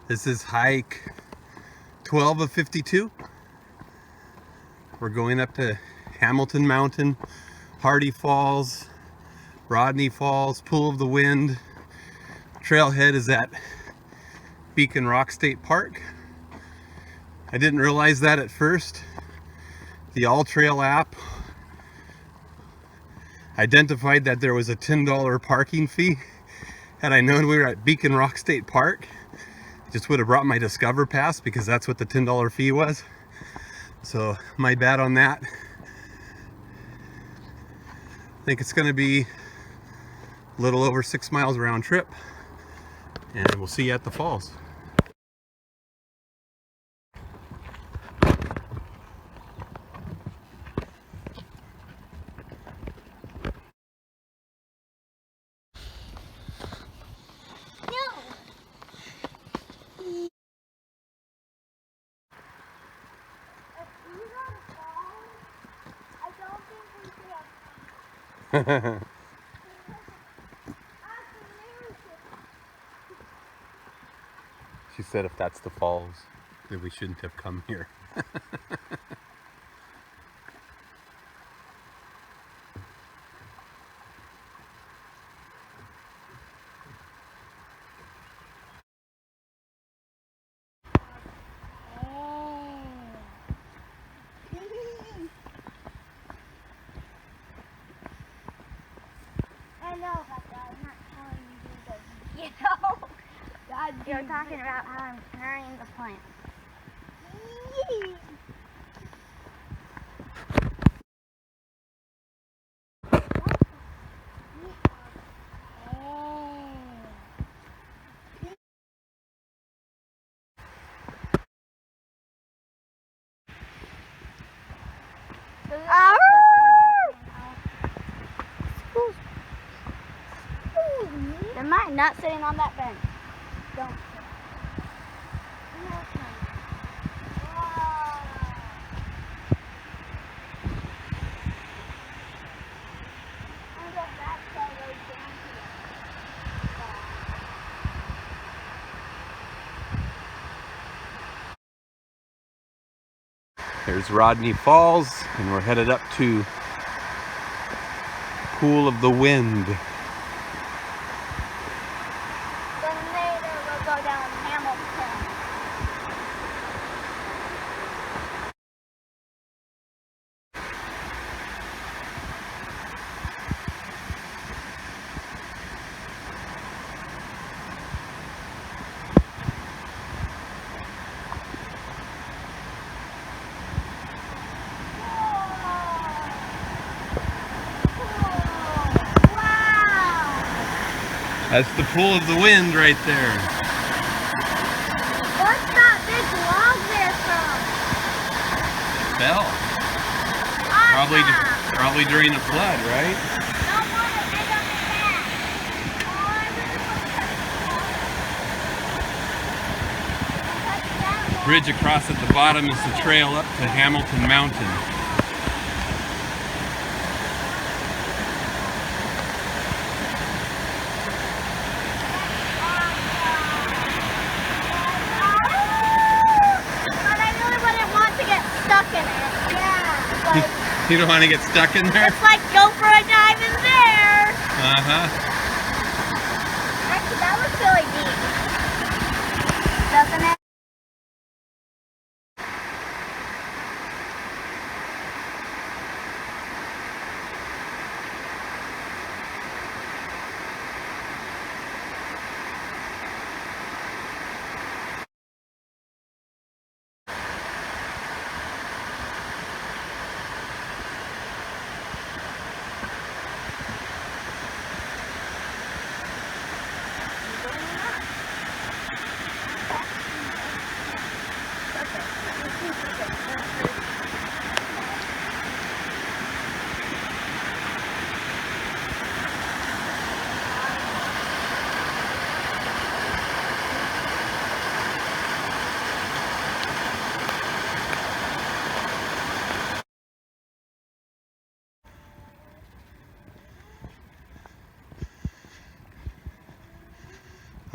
This is hike 12 of 52. We're going up to Hamilton Mountain, Rodney Falls, Rodney Falls, Pool of the Wind. Trailhead is at Beacon Rock State Park. I didn't realize that at first. The All Trail app identified that there was a $10 parking fee. Had I known we were at Beacon Rock State Park, I just would have brought my Discover Pass because that's what the $10 fee was. So my bad on that. I think it's going to be a little over 6 miles round trip, and we'll see you at the falls. She said if that's the falls, then we shouldn't have come here. You're talking about how I'm carrying the plant. Am I not sitting on that bench? Don't. There's Rodney Falls, and we're headed up to Pool of the Wind. Then later we'll go down Hamilton. That's the Pool of the Wind right there. What's that big log there from? It fell. Probably during a flood, right? Don't want to dig on the back. Oh, I really want to touch that. Bridge across at the bottom is the trail up to Hamilton Mountain. You don't want to get stuck in there? It's like go for a dive in there. Uh-huh. Actually, that looks really deep. Doesn't it?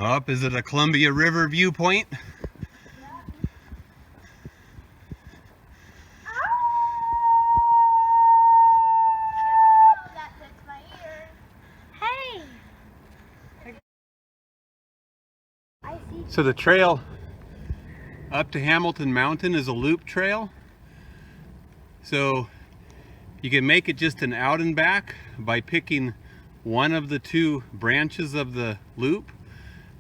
Up, is it a Columbia River viewpoint? So the trail up to Hamilton Mountain is a loop trail. So you can make it just an out and back by picking one of the two branches of the loop.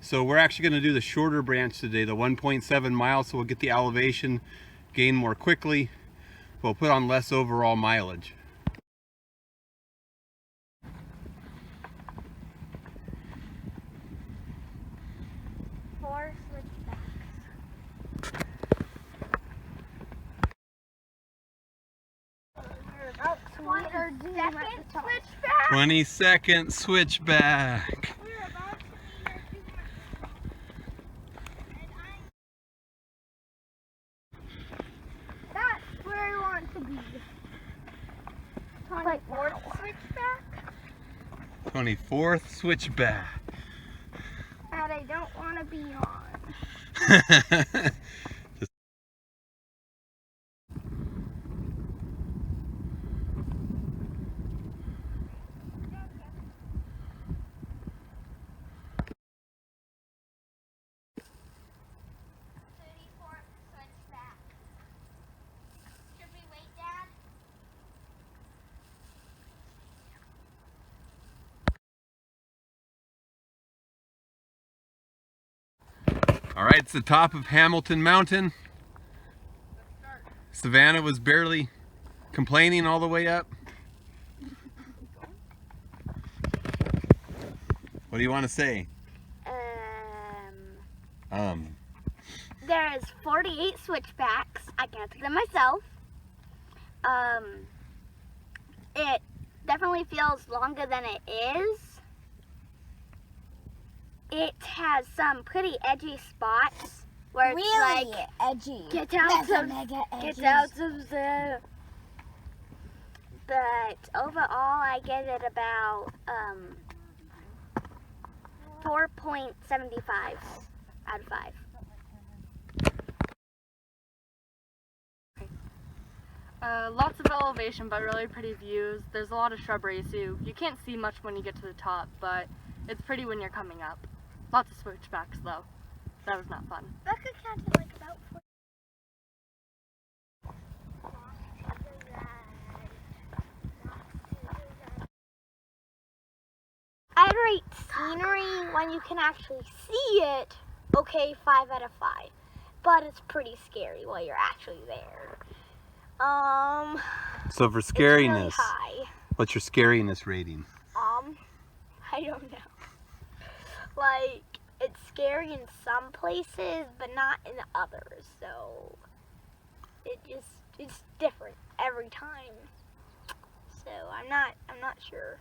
So we're actually going to do the shorter branch today, the 1.7 miles, so we'll get the elevation gain more quickly. We'll put on less overall mileage. Second switchback. 22nd switchback. We're about to be That's where I want to be. 24th switchback. 24th switchback. That I don't want to be on. All right, it's the top of Hamilton Mountain. Savannah was barely complaining all the way up. What do you want to say? There's 48 switchbacks. I counted them myself. It definitely feels longer than it is. It has some pretty edgy spots where it's like edgy. Get out of there. But overall, I give it about 4.75 out of 5. Lots of elevation, but really pretty views. There's a lot of shrubbery, so you can't see much when you get to the top, but it's pretty when you're coming up. Lots of switchbacks, though. That was not fun. Becca counted like about 4. I'd rate scenery when you can actually see it, okay, 5 out of 5. But it's pretty scary while you're actually there. So for It's scariness, really high. what's your scariness rating? I don't know. Like, it's scary in some places, but not in others. So it's different every time. So I'm not sure.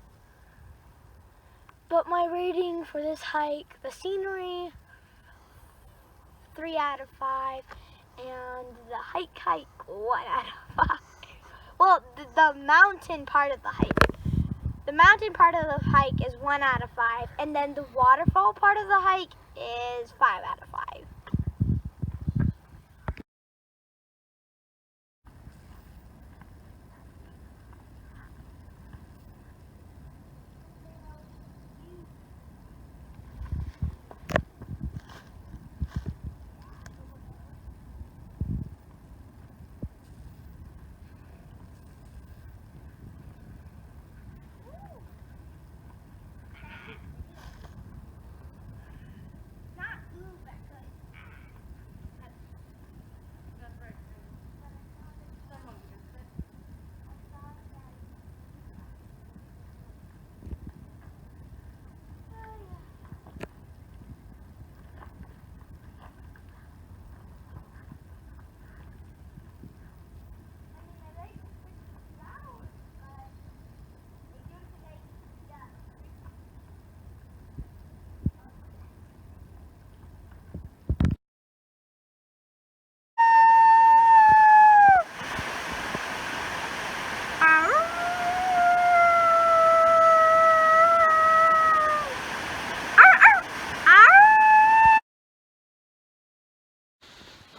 But my rating for this hike, the scenery, 3 out of 5, and the hike 1 out of 5. Well, the mountain part of the hike. The mountain part of the hike is 1 out of 5, and then the waterfall part of the hike is 5 out of 5. Not blue, Becca.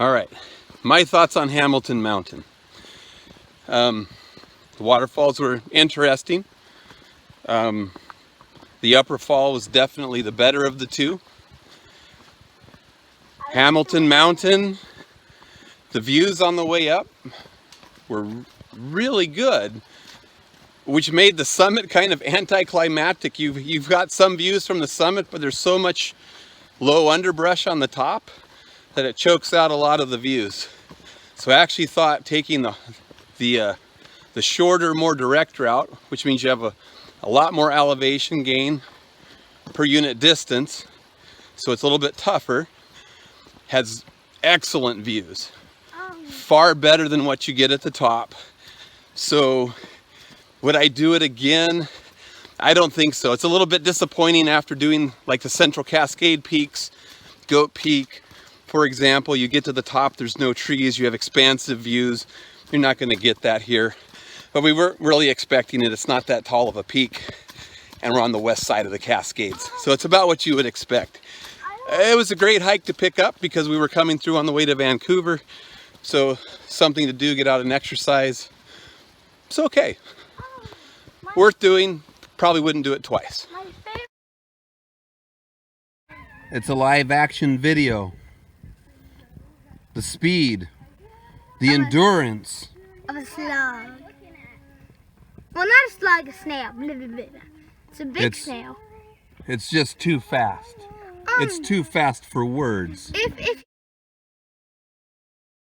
All right, my thoughts on Hamilton Mountain. The waterfalls were interesting. The upper fall was definitely the better of the two. Hamilton Mountain, the views on the way up were really good, which made the summit kind of anticlimactic. You've got some views from the summit, but there's so much low underbrush on the top that it chokes out a lot of the views. So I actually thought taking the shorter, more direct route, which means you have a lot more elevation gain per unit distance, so it's a little bit tougher, has excellent views. Far better than what you get at the top. So would I do it again? I don't think so. It's a little bit disappointing after doing like the Central Cascade peaks, Goat Peak, for example. You get to the top, there's no trees, you have expansive views. You're not going to get that here. But we weren't really expecting it. It's not that tall of a peak, and we're on the west side of the Cascades. So it's about what you would expect. It was a great hike to pick up because we were coming through on the way to Vancouver. So something to do, get out and exercise. It's okay. Worth doing. Probably wouldn't do it twice. It's a live action video. The speed, the endurance Of a slug. Well, not a slug, a snail. Blah, blah, blah. It's a big snail. It's just too fast. It's too fast for words. If